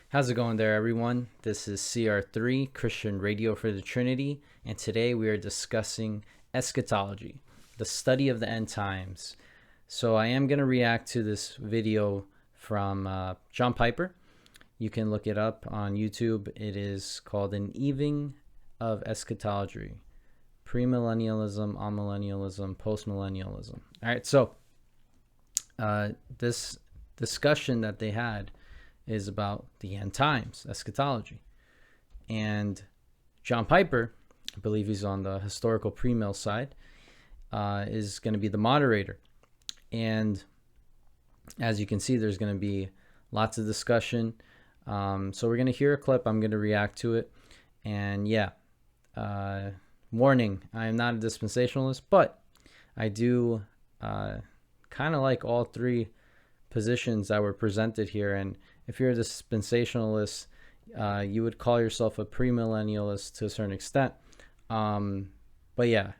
How's it going there, everyone? This is CR3, Christian Radio for the Trinity, and today we are discussing eschatology, the study of the end times. So I am going to react to this video from John Piper. You can look it up on YouTube. It is called An Evening of Eschatology, Premillennialism, Amillennialism, Postmillennialism. All right, so this discussion that they had is about the end times, eschatology. And John Piper, I believe he's on the historical pre-mill side, is going to be the moderator. And as you can see, there's going to be lots of discussion. So we're going to hear a clip. I'm going to react to it. And yeah, warning, I am not a dispensationalist, but I do kind of like all three positions that were presented here. And if you're a dispensationalist, you would call yourself a premillennialist to a certain extent. But yeah,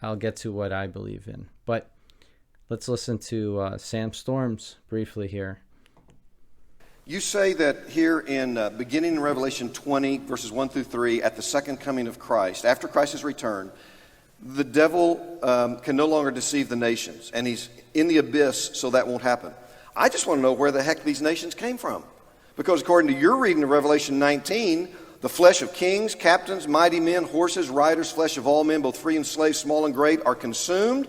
I'll get to what I believe in. But let's listen to Sam Storms briefly here. You say that here in beginning in Revelation 20, verses 1 through 3, at the second coming of Christ, after Christ's return, the devil can no longer deceive the nations, and he's in the abyss, so that won't happen. I just want to know where the heck these nations came from. Because according to your reading of Revelation 19, the flesh of kings, captains, mighty men, horses, riders, flesh of all men, both free and slave, small and great, are consumed,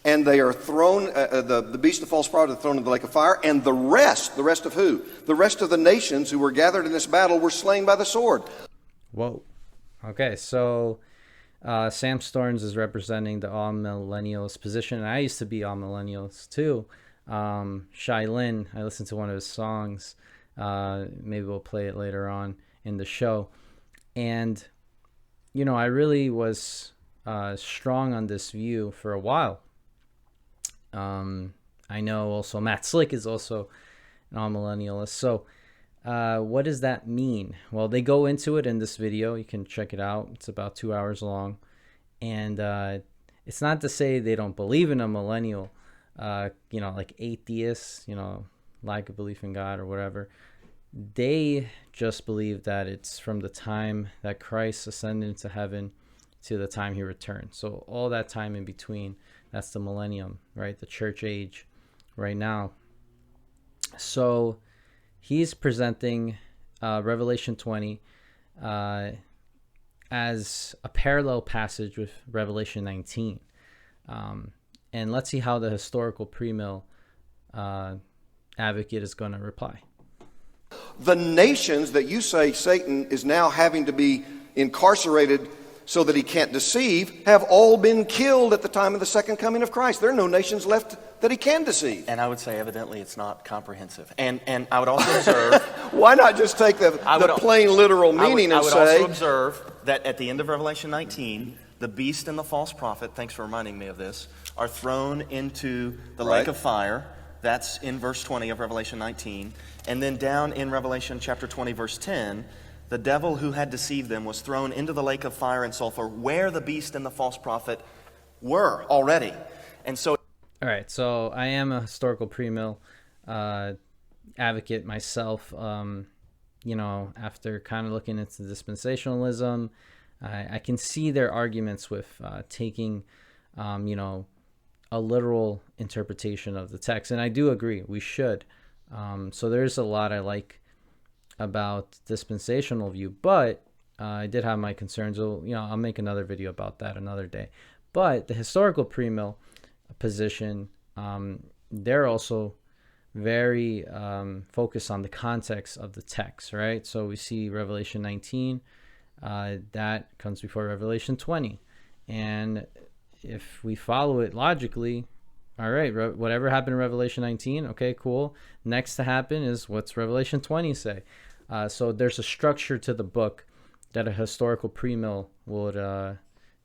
and they are thrown, the beast of false prophet are thrown into the lake of fire, and the rest of who? The rest of the nations who were gathered in this battle were slain by the sword. Whoa. Okay, so Sam Storms is representing the all-millennialist position, and I used to be all-millennialist too. Shai Lin, I listened to one of his songs. Maybe we'll play it later on in the show. And, you know, I really was strong on this view for a while. I know also Matt Slick is also an all-millennialist. So what does that mean? Well, they go into it in this video. You can check it out. It's about 2 hours long. And it's not to say they don't believe in a millennial, like atheists, lack of belief in God or whatever. They just believe that it's from the time that Christ ascended into heaven to the time he returned. So all that time in between, that's the millennium, right? The church age right now. So he's presenting Revelation 20 as a parallel passage with Revelation 19. And let's see how the historical pre-mill advocate is going to reply. The nations that you say Satan is now having to be incarcerated so that he can't deceive have all been killed at the time of the second coming of Christ. There are no nations left that he can deceive. And I would say evidently it's not comprehensive. And I would also observe... Why not just take the plain literal meaning and say... I would also observe that at the end of Revelation 19, the beast and the false prophet, thanks for reminding me of this, are thrown into the lake of fire. That's in verse 20 of Revelation 19. And then down in Revelation chapter 20, verse 10, the devil who had deceived them was thrown into the lake of fire and sulfur where the beast and the false prophet were already. And so... All right, so I am a historical pre-mill advocate myself. After kind of looking into dispensationalism, I can see their arguments with taking, a literal interpretation of the text. And I do agree, we should. So there's a lot I like about dispensational view, but I did have my concerns. So, I'll make another video about that another day. But the historical pre-mill position, they're also very focused on the context of the text, right? So we see Revelation 19, that comes before Revelation 20. And if we follow it logically, all right, whatever happened in Revelation 19, okay, cool. Next to happen is what's Revelation 20 say. So there's a structure to the book that a historical pre-mill would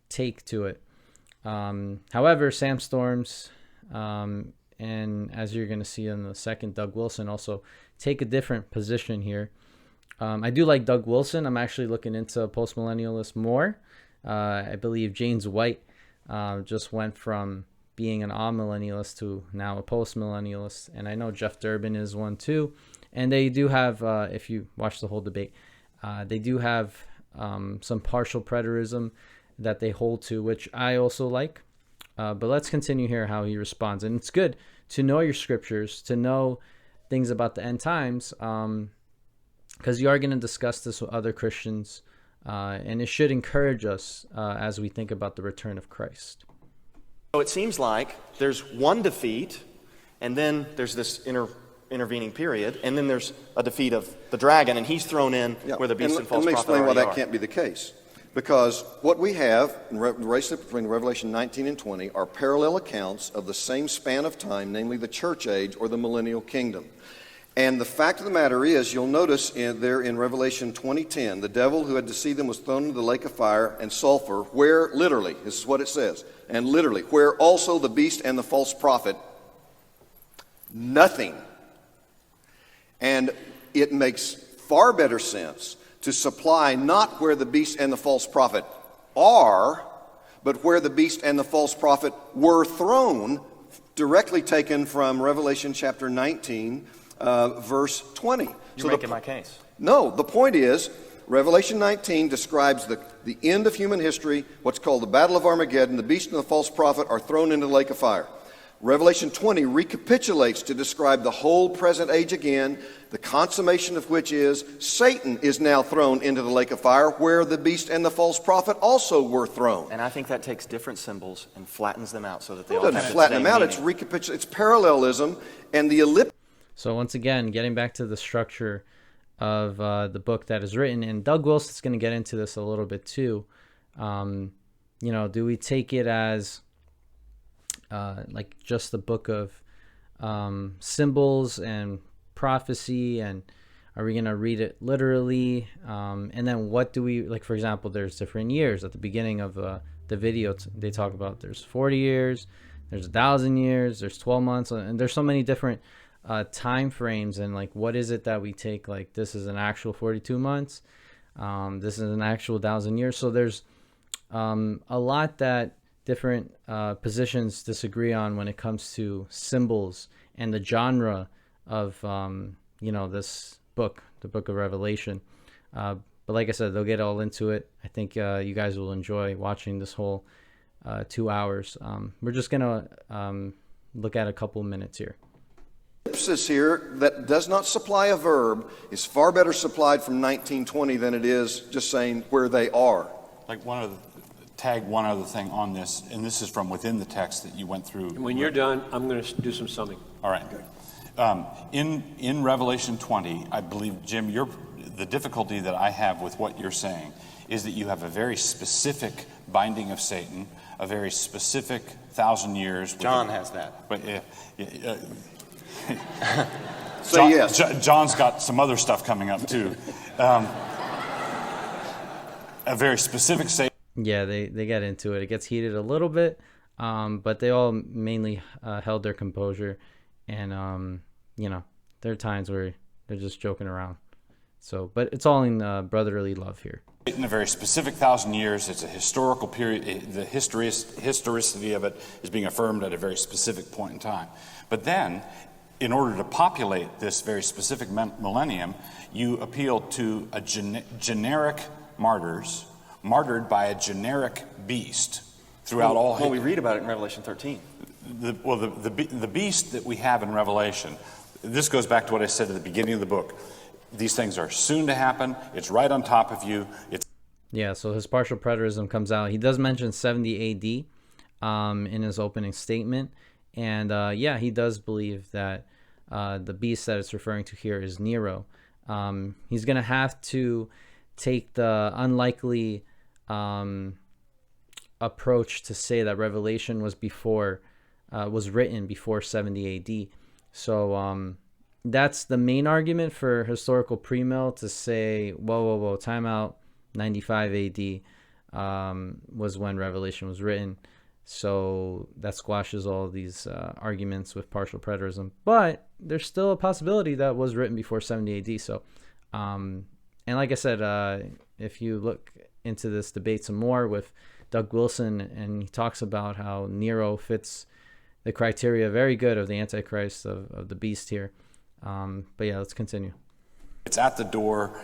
take to it. However, Sam Storms, and as you're going to see in the second, Doug Wilson also take a different position here. I do like Doug Wilson. I'm actually looking into postmillennialists more. I believe James White just went from being an amillennialist to now a post-millennialist. And I know Jeff Durbin is one too. And they do have, if you watch the whole debate, they do have some partial preterism that they hold to, which I also like. But let's continue here how he responds. And it's good to know your scriptures, to know things about the end times, because you are going to discuss this with other Christians, and it should encourage us as we think about the return of Christ. So it seems like there's one defeat, and then there's this intervening period, and then there's a defeat of the dragon, and he's thrown in where the beast and false prophet Let me explain why that are. can't be the case. Because what we have in the relationship between Revelation 19 and 20 are parallel accounts of the same span of time, namely the church age or the millennial kingdom. And the fact of the matter is, you'll notice there in Revelation 20:10, the devil who had deceived them was thrown into the lake of fire and sulfur, where literally, this is what it says, and literally, where also the beast and the false prophet, nothing. And it makes far better sense to supply not where the beast and the false prophet are, but where the beast and the false prophet were thrown, directly taken from Revelation chapter 19, verse 20. You're making my case. No, the point is, Revelation 19 describes the end of human history, what's called the Battle of Armageddon. The beast and the false prophet are thrown into the lake of fire. Revelation 20 recapitulates to describe the whole present age again, the consummation of which is Satan is now thrown into the lake of fire, where the beast and the false prophet also were thrown. And I think that takes different symbols and flattens them out so that they It all doesn't have the flatten same them out, meaning. it's parallelism, and the ellipsis. So once again, getting back to the structure of the book that is written, and Doug Wilson's going to get into this a little bit too. Do we take it as like just the book of symbols and prophecy, and are we going to read it literally? And then what do we, like, for example, there's different years at the beginning of the video. They talk about there's 40 years, there's 1,000 years, there's 12 months, and there's so many different time frames. And like, what is it that we take? Like, this is an actual 42 months. This is an actual 1,000 years. So there's a lot that different positions disagree on when it comes to symbols and the genre of this book, the book of Revelation. But like I said, they'll get all into it. I think you guys will enjoy watching this whole 2 hours. We're just gonna look at a couple minutes here. Ellipsis here that does not supply a verb is far better supplied from 1920 than it is just saying where they are. Like tag one other thing on this, and this is from within the text that you went through. When you're done, I'm going to do some summing. All right. In Revelation 20, I believe, Jim, the difficulty that I have with what you're saying is that you have a very specific binding of Satan, a very specific 1,000 years. John has that. But Say yes. John's got some other stuff coming up too. A very specific Satan. Yeah, they get into it. It gets heated a little bit, but they all mainly held their composure. And, there are times where they're just joking around. So, but it's all in brotherly love here. In a very specific 1,000 years, it's a historical period. The historicity of it is being affirmed at a very specific point in time. But then, in order to populate this very specific millennium, you appeal to a generic martyrs, martyred by a generic beast throughout all. Well, we read about it in Revelation 13. The beast that we have in Revelation, this goes back to what I said at the beginning of the book. These things are soon to happen. It's right on top of you. So his partial preterism comes out. He does mention 70 AD in his opening statement. And he does believe that the beast that it's referring to here is Nero. He's going to have to take the unlikely approach to say that Revelation was written before 70 AD. So that's the main argument for historical premill, to say, whoa, time out, 95 AD was when Revelation was written. So that squashes all these arguments with partial preterism. But there's still a possibility that was written before 70 AD. So, and like I said, if you look into this debate some more with Doug Wilson, and he talks about how Nero fits the criteria very good of the Antichrist, of the beast here. But yeah, let's continue. It's at the door.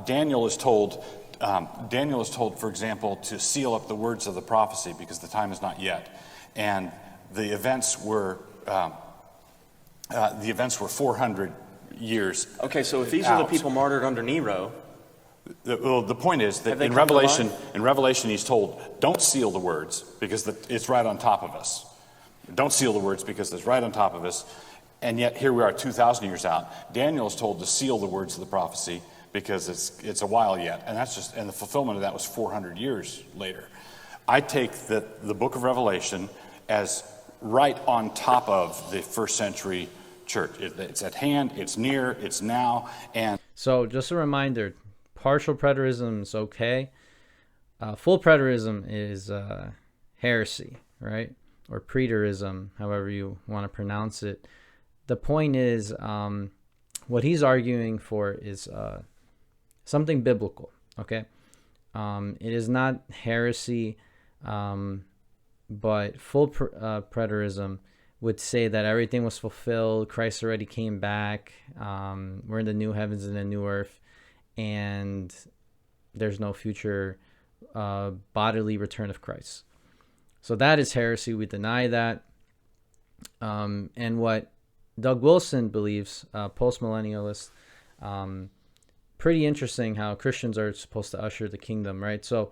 Daniel is told, for example, to seal up the words of the prophecy because the time is not yet. And the events were 400 years. Okay, so if these out. are the people martyred under Nero, The point is that in come to Revelation, he's told, don't seal the words because it's right on top of us. Don't seal the words because it's right on top of us. And yet here we are 2,000 years out. Daniel is told to seal the words of the prophecy because it's a while yet. And and the fulfillment of that was 400 years later. I take the book of Revelation as right on top of the first century church. It's at hand, it's near, it's now. And so just a reminder, partial preterism is okay. Full preterism is heresy, right? Or preterism, however you want to pronounce it. The point is, what he's arguing for is something biblical, okay? It is not heresy, but full preterism would say that everything was fulfilled, Christ already came back, we're in the new heavens and the new earth, and there's no future bodily return of Christ. So that is heresy. We deny that. And what Doug Wilson believes, post-millennialist, pretty interesting how Christians are supposed to usher the kingdom, right? So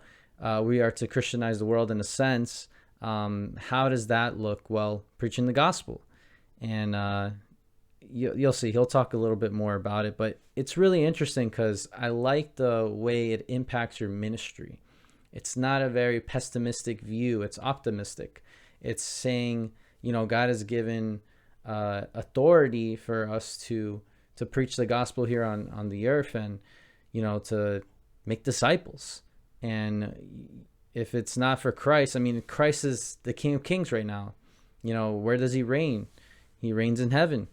we are to Christianize the world in a sense. How does that look? Well, preaching the gospel. And you'll see, he'll talk a little bit more about it, but it's really interesting because I like the way it impacts your ministry. It's not a very pessimistic view. It's optimistic. It's saying, God has given authority for us to preach the gospel here on the earth and, to make disciples. And if it's not for Christ, Christ is the King of Kings right now. Where does he reign? He reigns in heaven.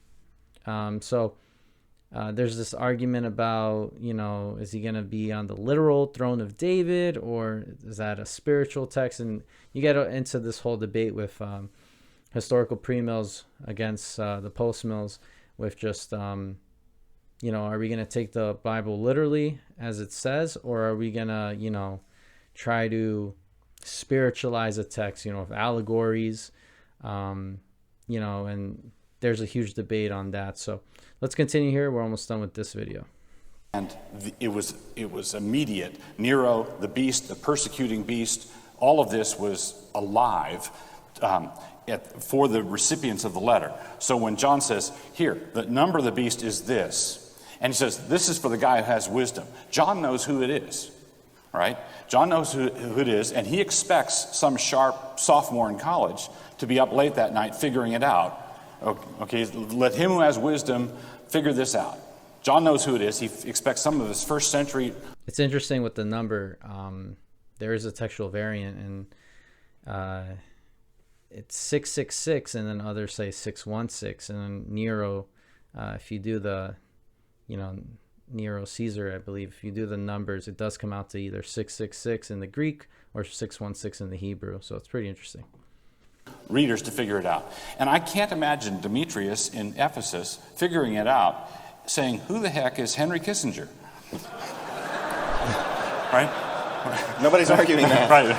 So there's this argument about, is he going to be on the literal throne of David, or is that a spiritual text? And you get into this whole debate with historical premills against the postmills with just, are we going to take the Bible literally as it says, or are we going to, try to spiritualize a text, with allegories, and there's a huge debate on that. So let's continue here. We're almost done with this video. And it was immediate. Nero, the beast, the persecuting beast, all of this was alive for the recipients of the letter. So when John says, here, the number of the beast is this, and he says, this is for the guy who has wisdom. John knows who it is, right? John knows who it is, and he expects some sharp sophomore in college to be up late that night figuring it out. Okay, let him who has wisdom figure this out. John knows who it is. He expects some of his first century. It's interesting with the number. There is a textual variant, and it's 666, and then others say 616. And then Nero, if you do the, Nero Caesar, I believe, if you do the numbers, it does come out to either 666 in the Greek or 616 in the Hebrew. So it's pretty interesting. Readers to figure it out. And I can't imagine Demetrius in Ephesus figuring it out, saying, who the heck is Henry Kissinger? Right? Nobody's arguing that. Right.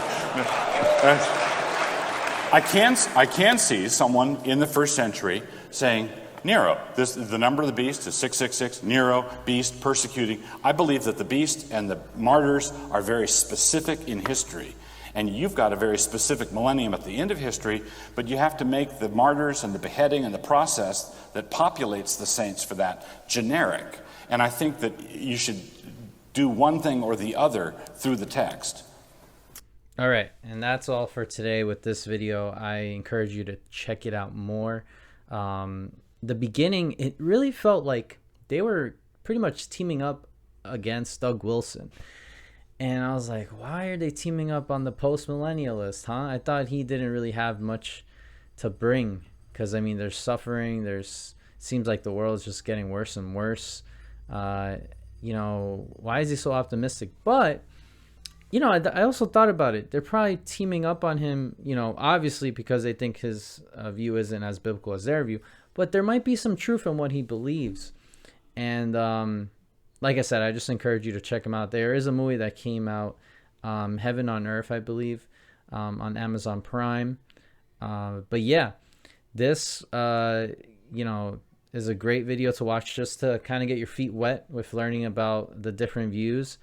I can see someone in the first century saying, Nero, the number of the beast is 666, Nero, beast, persecuting. I believe that the beast and the martyrs are very specific in history. And you've got a very specific millennium at the end of history, but you have to make the martyrs and the beheading and the process that populates the saints for that generic. And I think that you should do one thing or the other through the text. All right, and that's all for today with this video. I encourage you to check it out more. The beginning, it really felt like they were pretty much teaming up against Doug Wilson. And I was like, why are they teaming up on the post-millennialist, huh? I thought he didn't really have much to bring. Because, there's suffering. Seems like the world is just getting worse and worse. Why is he so optimistic? But I also thought about it. They're probably teaming up on him, obviously because they think his view isn't as biblical as their view, but there might be some truth in what he believes. And like I said, I just encourage you to check him out. There is a movie that came out, Heaven on Earth, I believe, on Amazon Prime. But yeah, this, is a great video to watch just to kind of get your feet wet with learning about the different views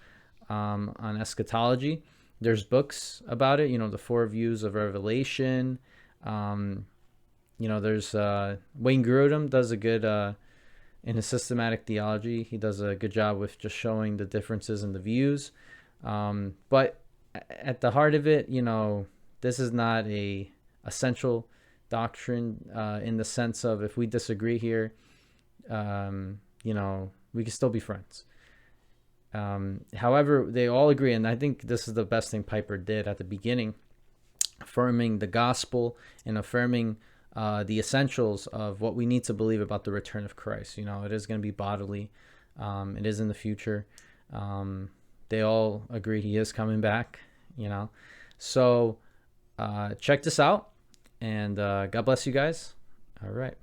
on eschatology. There's books about it, the 4 views of Revelation. There's Wayne Grudem does a good, in his systematic theology, he does a good job with just showing the differences in the views. But at the heart of it, this is not a essential doctrine in the sense of if we disagree here, we can still be friends. However, they all agree, and I think this is the best thing Piper did at the beginning, affirming the gospel and affirming the essentials of what we need to believe about the return of Christ. It is going to be bodily. It is in the future. They all agree he is coming back, So check this out, and God bless you guys. All right.